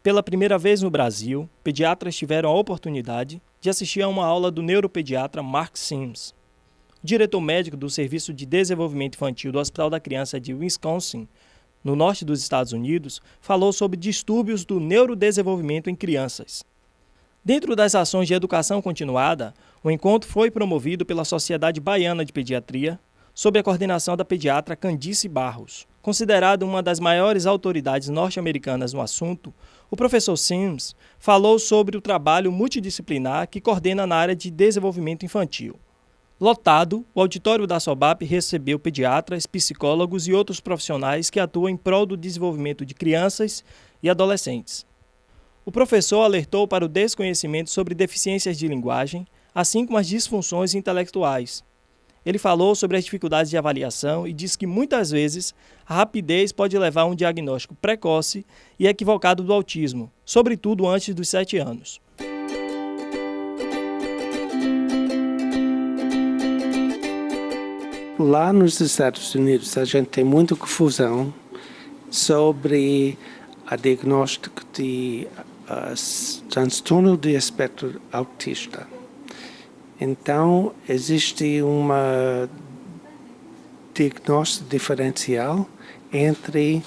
Pela primeira vez no Brasil, pediatras tiveram a oportunidade de assistir a uma aula do neuropediatra Mark Sims. O diretor médico do Serviço de Desenvolvimento Infantil do Hospital da Criança de Wisconsin, no norte dos Estados Unidos, falou sobre distúrbios do neurodesenvolvimento em crianças. Dentro das ações de educação continuada, o encontro foi promovido pela Sociedade Baiana de Pediatria, sob a coordenação da pediatra Candice Barros. Considerado uma das maiores autoridades norte-americanas no assunto, o professor Sims falou sobre o trabalho multidisciplinar que coordena na área de desenvolvimento infantil. Lotado, o auditório da SOBAP recebeu pediatras, psicólogos e outros profissionais que atuam em prol do desenvolvimento de crianças e adolescentes. O professor alertou para o desconhecimento sobre deficiências de linguagem, assim como as disfunções intelectuais. Ele falou sobre as dificuldades de avaliação e disse que muitas vezes a rapidez pode levar a um diagnóstico precoce e equivocado do autismo, sobretudo antes dos 7 anos. Lá nos Estados Unidos, a gente tem muita confusão sobre o diagnóstico de transtorno de espectro autista. Então, existe uma diagnóstico diferencial entre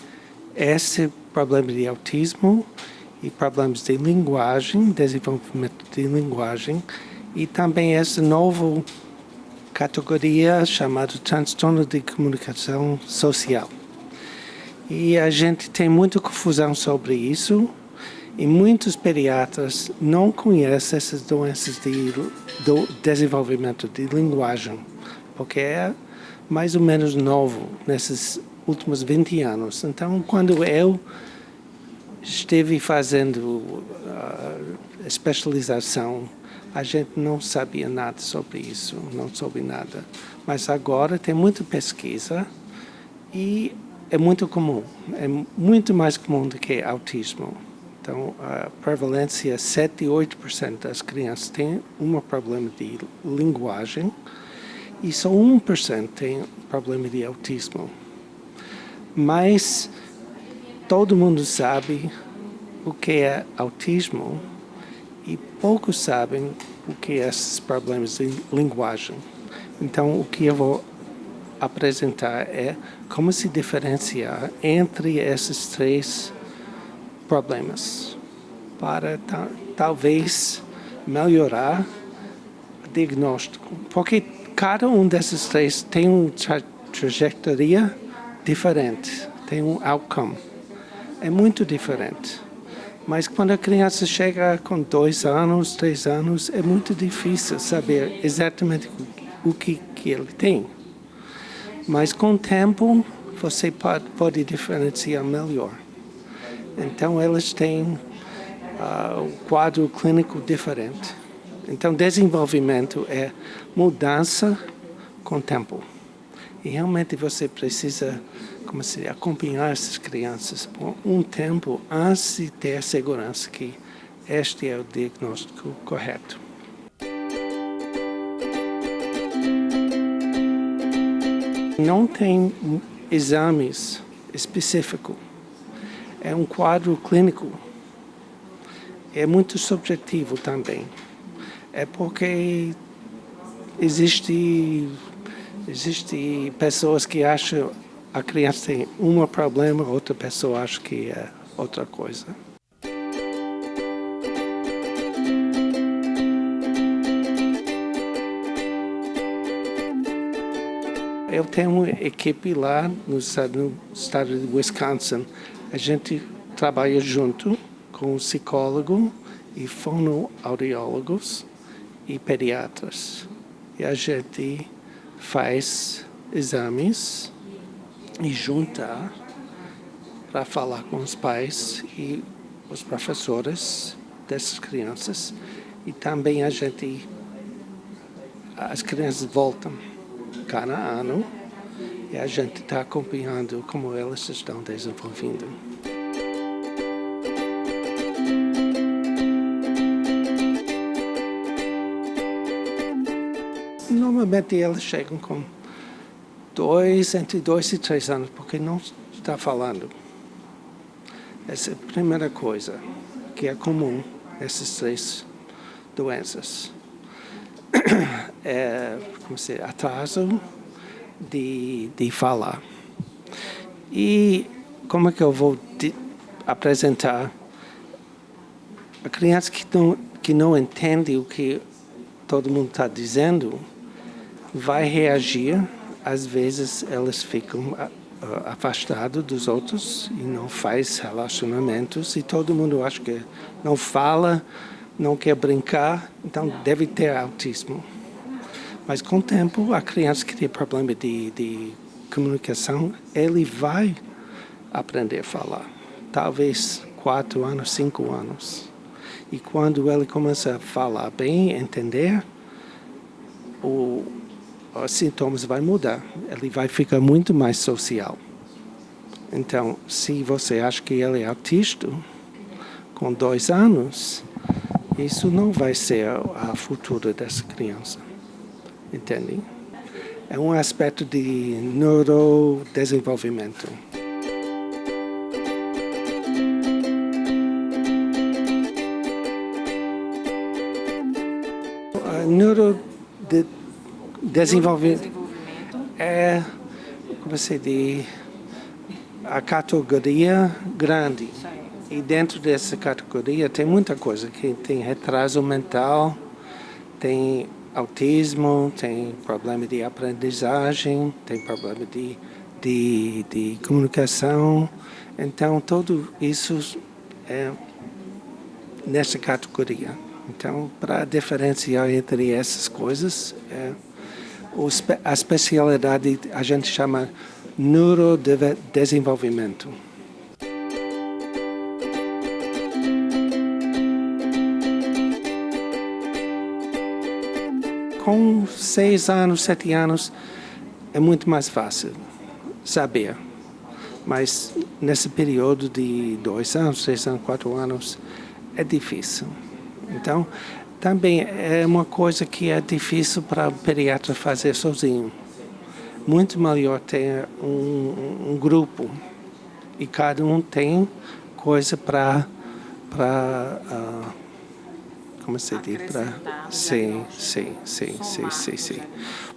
esse problema de autismo e problemas de linguagem, desenvolvimento de linguagem, e também essa nova categoria chamada transtorno de comunicação social. E a gente tem muita confusão sobre isso, e muitos pediatras não conhecem essas doenças do desenvolvimento de linguagem, porque é mais ou menos novo nesses últimos 20 anos. Então, quando eu estive fazendo especialização, a gente não sabia nada sobre isso, não soube nada. Mas agora tem muita pesquisa e é muito comum, é muito mais comum do que autismo. Então, a prevalência, 7 e 8% das crianças têm um problema de linguagem e só 1% tem problema de autismo. Mas todo mundo sabe o que é autismo e poucos sabem o que é esses problemas de linguagem. Então, o que eu vou apresentar é como se diferenciar entre esses três problemas para talvez melhorar o diagnóstico. Porque cada um desses três tem uma trajetória diferente, tem um outcome. É muito diferente. Mas quando a criança chega com 2 anos, 3 anos, é muito difícil saber exatamente o que ele tem. Mas com o tempo, você pode diferenciar melhor. Então, eles têm um quadro clínico diferente. Então, desenvolvimento é mudança com o tempo. E realmente você precisa acompanhar essas crianças por um tempo antes de ter segurança que este é o diagnóstico correto. Não tem exames específicos. É um quadro clínico. É muito subjetivo também. É porque existe pessoas que acham a criança tem um problema, outra pessoa acha que é outra coisa. Eu tenho uma equipe lá no estado de Wisconsin. A gente trabalha junto com um psicólogo e fonoaudiólogos e pediatras. E a gente faz exames e junta para falar com os pais e os professores dessas crianças. E também as crianças voltam cada ano e a gente está acompanhando como elas estão desenvolvendo. Normalmente elas chegam com entre 2 e 3 anos, porque não está falando. Essa é a primeira coisa. que é comum, essas 3 doenças. Atraso de falar. E como é que eu vou apresentar? A criança que não entende o que todo mundo está dizendo vai reagir. Às vezes elas ficam afastadas dos outros e não faz relacionamentos. E todo mundo acha que não fala, não quer brincar, então deve ter autismo. Mas com o tempo, a criança que tem problema de comunicação, ele vai aprender a falar. Talvez 4 anos, 5 anos. E quando ele começa a falar bem, entender, os sintomas vão mudar. Ele vai ficar muito mais social. Então, se você acha que ele é autista, com 2 anos, isso não vai ser a futura dessa criança. Entende? É um aspecto de neurodesenvolvimento. Neurodesenvolvimento é, como se diz, a categoria grande. E dentro dessa categoria tem muita coisa, que tem retraso mental, tem autismo, tem problema de aprendizagem, tem problema de comunicação. Então, tudo isso é nessa categoria. Então, para diferenciar entre essas coisas, a especialidade a gente chama neurodesenvolvimento. Com 6 anos, 7 anos, é muito mais fácil saber. Mas nesse período de 2 anos, 6 anos, 4 anos, é difícil. Então, também é uma coisa que é difícil para o pediatra fazer sozinho. Muito melhor ter um grupo e cada um tem coisa para como se diz? Sim.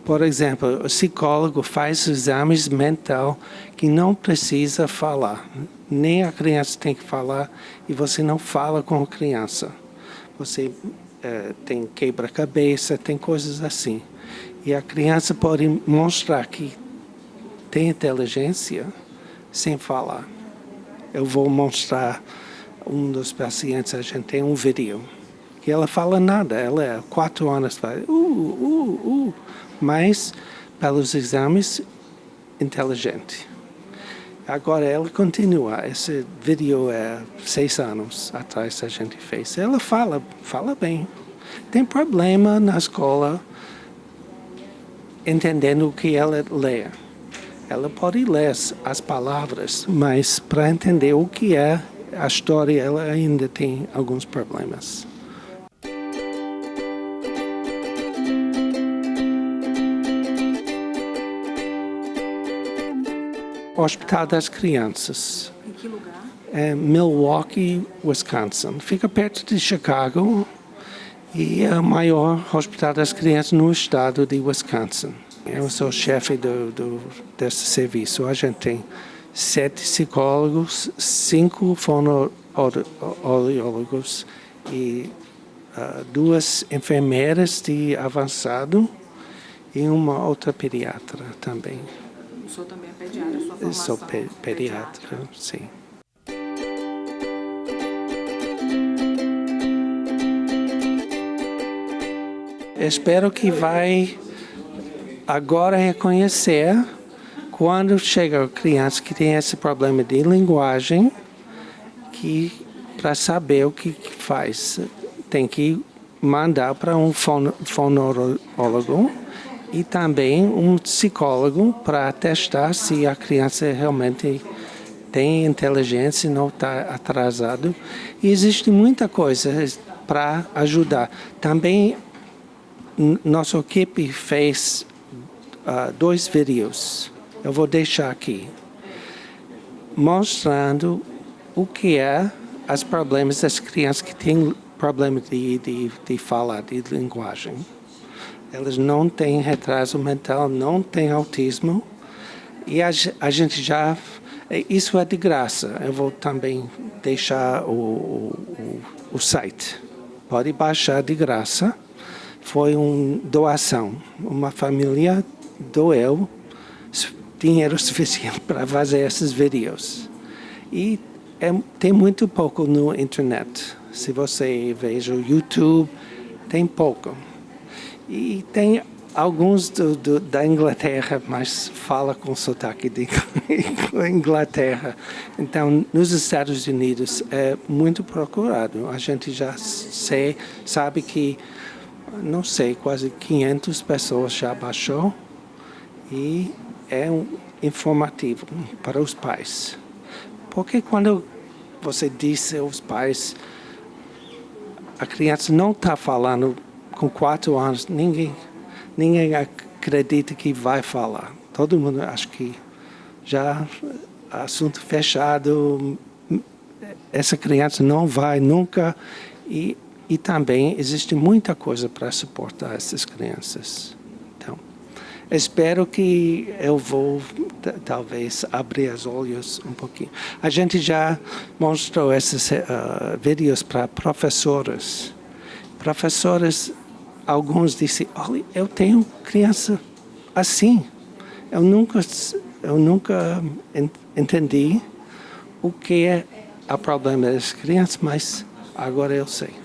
Por exemplo, o psicólogo faz exames mental que não precisa falar. Nem a criança tem que falar e você não fala com a criança. Você tem quebra-cabeça, tem coisas assim. E a criança pode mostrar que tem inteligência sem falar. Eu vou mostrar um dos pacientes, a gente tem um vídeo, que ela fala nada, ela é 4 anos, faz mas pelos exames, inteligente. Agora ela continua, esse vídeo é 6 anos atrás a gente fez. Ela fala bem. Tem problema na escola entendendo o que ela lê. Ela pode ler as palavras, mas para entender o que é a história, ela ainda tem alguns problemas. Hospital das Crianças. Em que lugar? É Milwaukee, Wisconsin. Fica perto de Chicago e é o maior hospital das crianças no estado de Wisconsin. Eu sou chefe desse serviço. A gente tem 7 psicólogos, 5 fonoaudiólogos e 2 enfermeiras de avançado e uma outra pediatra também. O senhor também é pediatra, sua formação? Sou pediatra, sim. Espero que vai agora reconhecer quando chega a criança que tem esse problema de linguagem, que para saber o que faz, tem que mandar para um fonoaudiólogo e também um psicólogo para testar se a criança realmente tem inteligência e não está atrasado. E existe muita coisa para ajudar. Também nossa equipe fez 2 vídeos. Eu vou deixar aqui, mostrando o que é os problemas das crianças que têm problema de fala, de linguagem. Elas não têm retraso mental, não têm autismo. E a gente já... Isso é de graça. Eu vou também deixar o site. Pode baixar de graça. Foi uma doação. Uma família doeu dinheiro suficiente para fazer esses vídeos. E tem muito pouco no internet. Se você veja o YouTube, tem pouco. E tem alguns da Inglaterra, mas fala com sotaque de Inglaterra. Então, nos Estados Unidos é muito procurado. A gente já sabe que, não sei, quase 500 pessoas já baixou. E é informativo para os pais. Porque quando você diz aos pais, a criança não está falando com 4 anos, ninguém acredita que vai falar. Todo mundo acha que já assunto fechado, essa criança não vai nunca. E também existe muita coisa para suportar essas crianças. Então, espero que eu vou talvez abrir os olhos um pouquinho. A gente já mostrou esses vídeos para professores. Professores, alguns disseram, olha, eu tenho criança assim. Eu nunca entendi o que é o problema das crianças, mas agora eu sei.